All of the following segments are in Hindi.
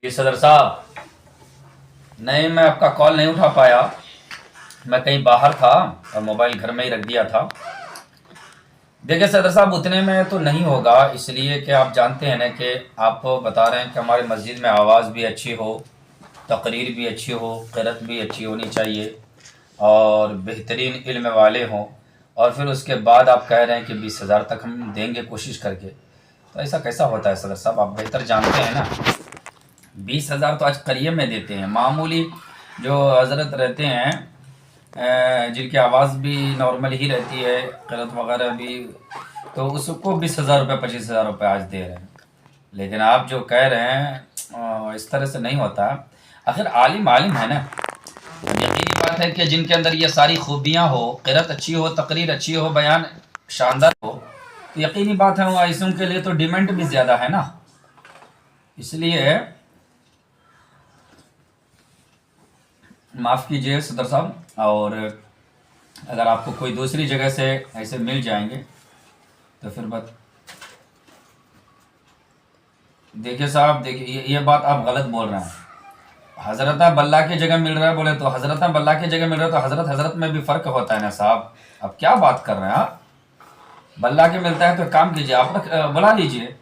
जी सदर साहब, नहीं मैं आपका कॉल नहीं उठा पाया। मैं कहीं बाहर था और मोबाइल घर में ही रख दिया था। देखिए सदर साहब, उतने में तो नहीं होगा, इसलिए कि आप जानते हैं ना कि आप बता रहे हैं कि हमारी मस्जिद में आवाज़ भी अच्छी हो, तकरीर भी अच्छी हो, क़िरात भी अच्छी होनी चाहिए और बेहतरीन इल्म वाले हों। और फिर उसके बाद आप कह रहे हैं कि 20,000 तक हम देंगे कोशिश करके। तो ऐसा कैसा होता है सदर साहब, आप बेहतर जानते हैं ना। 20,000 तो आज करिए में देते हैं। मामूली जो हज़रत रहते हैं, जिनकी आवाज़ भी नॉर्मल ही रहती है, क़िरात वगैरह भी, तो उसको 20,000 रुपये 25,000 रुपये आज दे रहे हैं। लेकिन आप जो कह रहे हैं इस तरह से नहीं होता। आखिर आलिम आलिम है ना। अब यकीनी बात है कि जिनके अंदर ये सारी खूबियाँ हो, क़िरात अच्छी हो, तकरीर अच्छी हो, बयान शानदार हो, तो यकीनी बात है वो ऐसों के लिए तो डिमांड भी ज़्यादा है ना। इसलिए माफ़ कीजिए सदर साहब, और अगर आपको कोई दूसरी जगह से ऐसे मिल जाएंगे तो फिर बात। देखिए साहब, देखिए ये बात आप गलत बोल रहे हैं। हज़रत बल्ला की जगह मिल रहा है बोले तो हज़रत बल्ला की जगह मिल रहा है, तो हज़रत हज़रत में भी फ़र्क होता है ना साहब। अब क्या बात कर रहे हैं आप। बल्ला के मिलता है तो एक काम कीजिए, आप बुला लीजिए।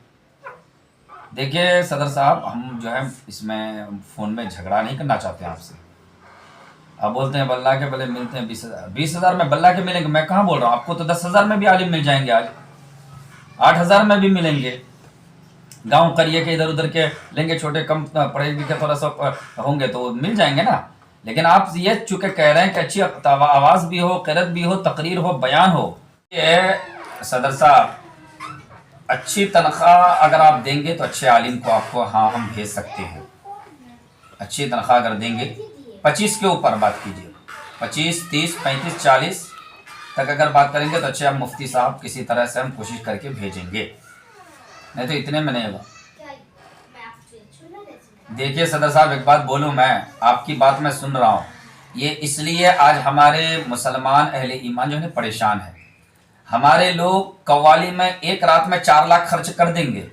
देखिए सदर साहब, हम जो है इसमें फ़ोन में झगड़ा नहीं करना चाहते हैं आपसे। आप बोलते हैं बल्ला के भले मिलते हैं 20,000, 20,000 में बल्ला के मिलेंगे। मैं कहाँ बोल रहा हूँ, आपको तो 10,000 में भी आलिम मिल जाएंगे, आज 8,000 में भी मिलेंगे। गांव करिए के इधर उधर के लेंगे, छोटे कम पढ़े लिखे थोड़ा सा होंगे तो मिल जाएंगे ना। लेकिन आप ये चूँकि कह रहे हैं कि अच्छी आवाज़ भी हो, क़िरात भी हो, तकरीर हो, बयान हो। ये सदर साहब, अच्छी तनख्वाह अगर आप देंगे तो अच्छे आलिम को आपको हाँ हम भेज सकते हैं। अच्छी तनख्वाह अगर देंगे, 25 के ऊपर बात कीजिए, 25, 30, 35, 40 तक अगर बात करेंगे तो अच्छे आप मुफ्ती साहब किसी तरह से हम कोशिश करके भेजेंगे, नहीं तो इतने में नहीं होगा। देखिए सदर साहब, एक बात बोलूँ, मैं आपकी बात मैं सुन रहा हूँ। ये इसलिए आज हमारे मुसलमान अहले ईमान जो है परेशान है। हमारे लोग कव्वाली में एक रात में 4 लाख खर्च कर देंगे।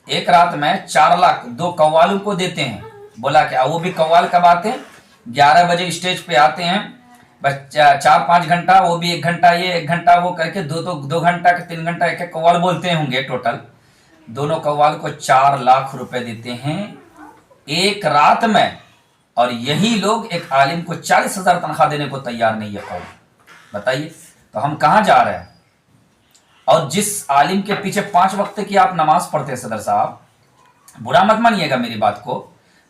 एक रात में 4 लाख 2 कव्वालों को देते हैं। बोला क्या, वो भी कव्वाल कब आते हैं, 11 बजे स्टेज पे आते हैं, बस 4-5 घंटा, वो भी 1 घंटा ये 1 घंटा वो करके 2 घंटा के 3 घंटा एक एक कव्वाल बोलते होंगे टोटल। दोनों कव्वाल को 4 लाख रुपए देते हैं एक रात में। और यही लोग एक आलिम को 40,000 तनख्वाह देने को तैयार नहीं है कौन, बताइए। तो हम कहाँ जा रहे हैं। और जिस आलिम के पीछे 5 वक्त की आप नमाज पढ़ते हैं सदर साहब, बुरा मत मानिएगा मेरी बात को,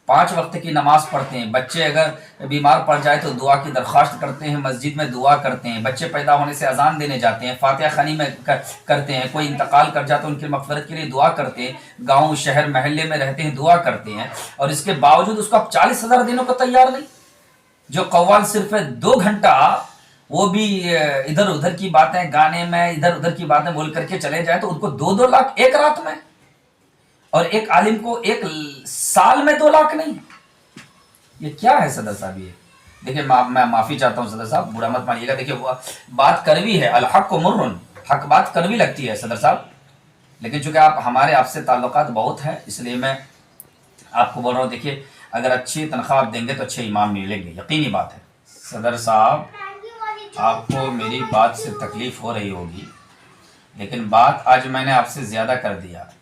5 वक्त की नमाज पढ़ते हैं, बच्चे अगर बीमार पड़ जाए तो दुआ की दरख्वास्त करते हैं, मस्जिद में दुआ करते हैं, बच्चे पैदा होने से अजान देने जाते हैं, फातिहा खानी में करते हैं, कोई इंतकाल कर जाता है उनकी मग़फ़िरत के लिए दुआ करते हैं, गाँव शहर महल्ले में रहते हैं दुआ करते हैं, और इसके बावजूद उसको आप 40,000 देने को तैयार नहीं। जो कव्वाल सिर्फ 2 घंटा वो भी इधर उधर की बातें गाने में, इधर उधर की बातें बोल करके चले जाए तो उनको 2-2 लाख एक रात में, और एक आलिम को एक साल में 2 लाख नहीं। ये क्या है सदर साहब ये। देखिए मैं माफ़ी चाहता हूँ सदर साहब, बुरा मत मानिएगा। देखिए वो बात कड़वी है, अल हक मुर्रुन, हक बात कड़वी लगती है सदर साहब, लेकिन चूंकि आप हमारे आपसे ताल्लुकात बहुत हैं इसलिए मैं आपको बोल रहा हूँ। देखिए अगर अच्छी तनख्वाह आप देंगे तो अच्छे इमाम मिलेंगे, यकीनी बात है। सदर साहब, आपको मेरी बात से तकलीफ़ हो रही होगी, लेकिन बात आज मैंने आपसे ज़्यादा कर दिया।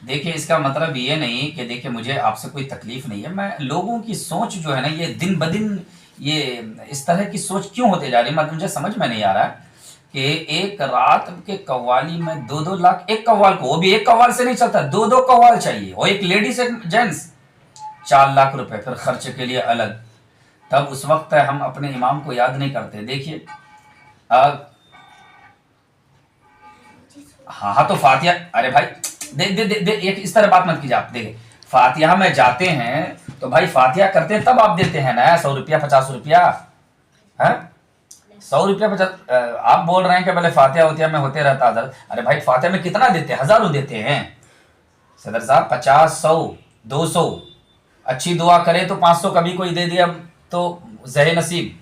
देखिए इसका मतलब ये नहीं कि देखिए मुझे आपसे कोई तकलीफ़ नहीं है, मैं लोगों की सोच जो है ना ये दिन ब दिन ये इस तरह की सोच क्यों होते जा रही है, मुझे समझ में नहीं आ रहा है कि एक रात के कव्वाली में 2-2 लाख एक कव्वाल को, वो भी एक कव्वाल से नहीं चलता, 2-2 कव्वाल चाहिए, और एक लेडीज एक जेंट्स, 4 लाख रुपए फिर खर्च के लिए अलग। तब उस वक्त हम अपने इमाम को याद नहीं करते। देखिए हाँ तो फातिहा, अरे भाई दे एक इस तरह बात मत कीजिए आप। देखिए फातिहा में जाते हैं तो भाई फातिहा करते हैं तब आप देते हैं ना 100 रुपया 50 रुपया है, 100 रुपया 50। आप बोल रहे हैं कि पहले फातिहा होतिया में होते रहता अदर। अरे भाई फातिहा में कितना देते हैं, हज़ारों देते हैं सदर साहब, 50, 100, 200, अच्छी दुआ करे तो 500 कभी कोई दे दिया तो ज़हे नसीब,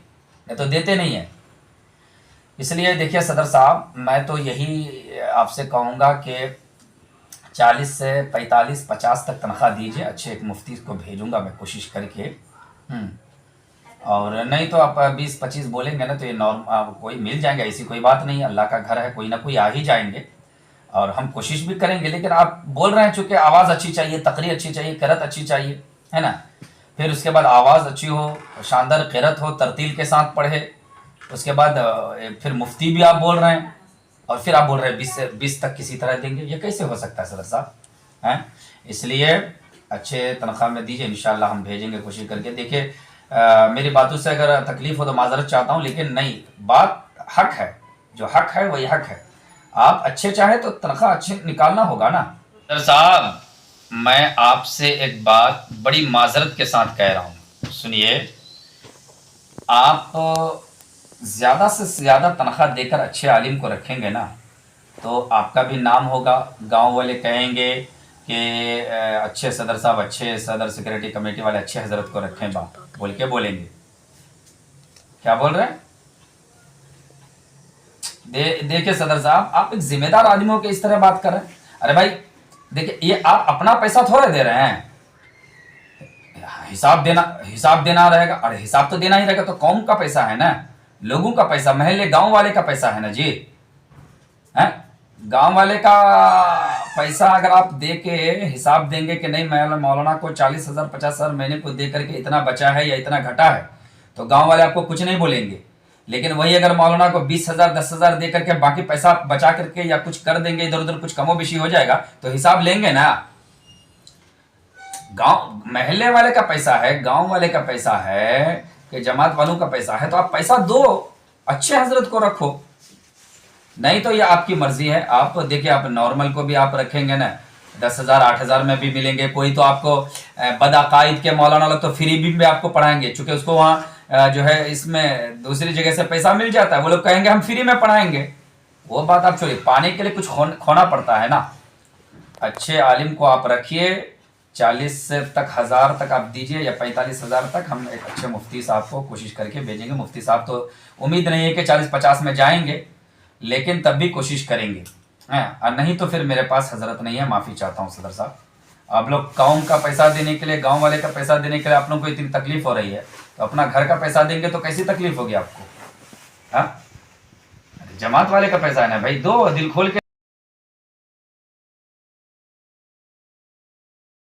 नहीं तो देते नहीं है। इसलिए देखिए सदर साहब, मैं तो यही आपसे कहूँगा कि 40 से 45 50 तक तनख्वाह दीजिए, अच्छे एक मुफ्ती को भेजूंगा मैं कोशिश करके। और नहीं तो आप 20-25 बोलेंगे ना तो ये नॉर्म कोई मिल जाएंगे, ऐसी कोई बात नहीं, अल्लाह का घर है, कोई ना कोई आ ही जाएंगे। और हम कोशिश भी करेंगे, लेकिन आप बोल रहे हैं चूंकि आवाज़ अच्छी चाहिए, तकरीर अच्छी चाहिए, किरत अच्छी चाहिए, है ना। फिर उसके बाद आवाज़ अच्छी हो, शानदार किरत हो, तरतील के साथ पढ़े। उसके बाद फिर मुफ्ती भी आप बोल रहे हैं, और फिर आप बोल रहे हैं 20 तक किसी तरह देंगे, ये कैसे हो सकता है सदर साहब, हैं। इसलिए अच्छे तनख्वाह में दीजिए, इंशाल्लाह हम भेजेंगे कोशिश करके। देखिए मेरी बातों से अगर तकलीफ हो तो माजरत चाहता हूँ, लेकिन नहीं, बात हक है, जो हक है वही हक है। आप अच्छे चाहे तो तनख्वाह अच्छे निकालना होगा ना। सर साहब, मैं आपसे एक बात बड़ी माजरत के साथ कह रहा हूँ, सुनिए। आप ज़्यादा से ज़्यादा तनख्वाह देकर अच्छे आलिम को रखेंगे ना तो आपका भी नाम होगा, गांव वाले कहेंगे कि अच्छे सदर साहब, अच्छे सदर सिक्योरिटी कमेटी वाले अच्छे हजरत को रखें, बाप बोल के बोलेंगे। क्या बोल रहे हैं? देखिए सदर साहब, आप एक जिम्मेदार आदमी हो के इस तरह बात कर रहे हैं। अरे भाई देखिए, ये आप अपना पैसा थोड़े दे रहे हैं, हिसाब देना रहेगा। अरे हिसाब तो देना ही रहेगा, तो कौम का पैसा है ना, लोगों का पैसा, महल्ले गांव वाले का पैसा है ना जी, हैं। गांव वाले का पैसा अगर आप दे के हिसाब देंगे कि नहीं, मैं मौलाना को 40,000 50,000 महीने को दे करके इतना बचा है या इतना घटा है, तो गांव वाले आपको कुछ नहीं बोलेंगे। लेकिन वही अगर मौलाना को 20,000 10,000 दे करके बाकी पैसा बचा करके या कुछ कर देंगे, इधर उधर कुछ कमो बेशी हो जाएगा, तो हिसाब लेंगे ना। गांव महल्ले वाले का पैसा है, गांव वाले का पैसा है, कि जमात वालों का पैसा है, तो आप पैसा दो, अच्छे हजरत को रखो। नहीं तो ये आपकी मर्जी है। आप देखिए, आप नॉर्मल को भी आप रखेंगे ना 10,000 8,000 में भी मिलेंगे। कोई तो आपको बदाकायद के मौलाना लोग तो फ्री भी आपको पढ़ाएंगे, चूंकि उसको वहाँ जो है इसमें दूसरी जगह से पैसा मिल जाता है, वो लोग कहेंगे हम फ्री में पढ़ाएंगे। वो बात आप छोड़िए, पाने के लिए कुछ खोना पड़ता है ना। अच्छे आलिम को आप रखिए, 40 तक 1000 तक आप दीजिए, या 45,000 तक। हम एक अच्छे मुफ्ती साहब को कोशिश करके भेजेंगे। मुफ्ती साहब तो उम्मीद नहीं है कि 40-50 में जाएंगे, लेकिन तब भी कोशिश करेंगे, हैं। और नहीं तो फिर मेरे पास हजरत नहीं है, माफ़ी चाहता हूँ सदर साहब। आप लोग कौम का पैसा देने के लिए, गांव वाले का पैसा देने के लिए आप लोगों को इतनी तकलीफ हो रही है, तो अपना घर का पैसा देंगे तो कैसी तकलीफ होगी आपको, हाँ। जमात वाले का पैसा है ना भाई, दो दिल खोल के।